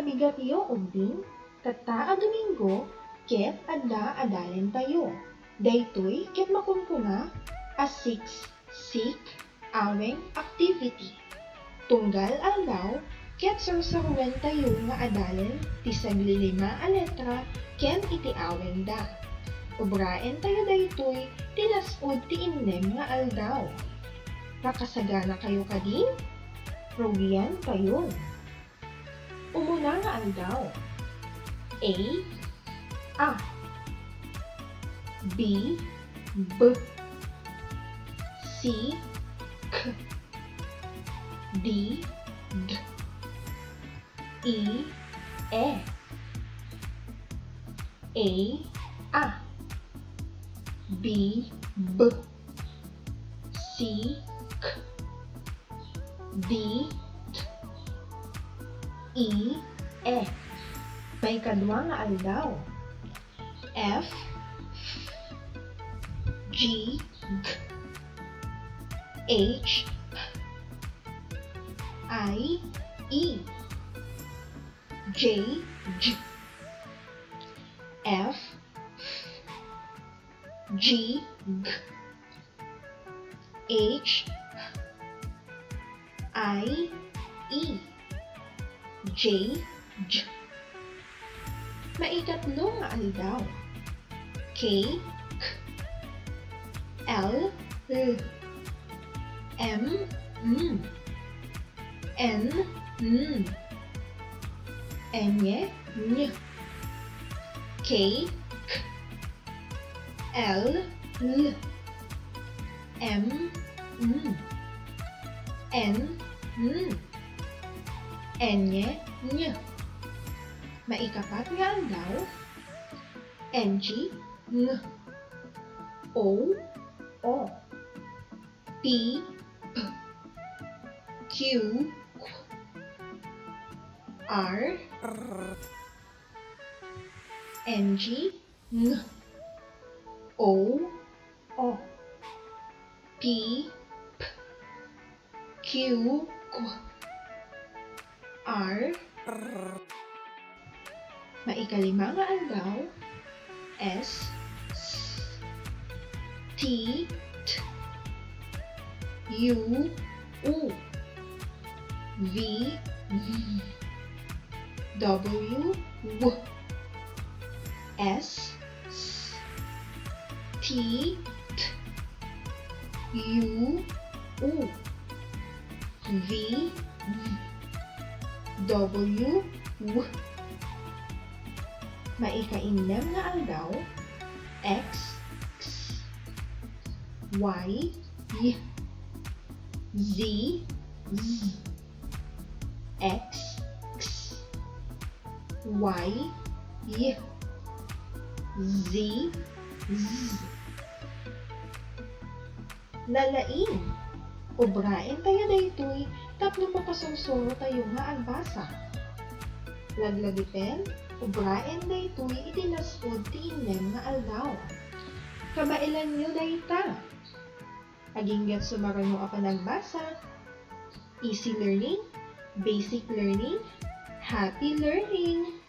abigatyo ubing, kata a Domingo, ket adda adalen tayo. Daytoy ket makunkuna a Six-Sik Aweng Activity. Tunggal aldaw, ket sarsaruan tayo nga adalen ti saglilima a letra ken iti aweng da. Ubraen tayo daytoy ti lasud ti innem nga aldaw. Nakasagana kayo kadin? Rugian tayo. Umuna nga aldaw. A B C K D E A B C K D E May kadwa nga aldaw. F G H I E J F G H I E J Maikatlo nga aldaw. K L M N N K L M N Maikapat nga aldaw. NG O P Q R NG O P Q R Maikalima nga aldaw. S T U V W S T U V W Maikainem nga aldaw. X Y Z X Y Z Nalain. Ubraen tayo daytoy tapno mapasursuro tayo nga agbasa. Laglagiten, ubraen daytoy iti lasud ti innem nga aldaw. Kabailan nyo dayta. Aginggat sumarano ako nagbasa. Easy learning, basic learning, happy learning!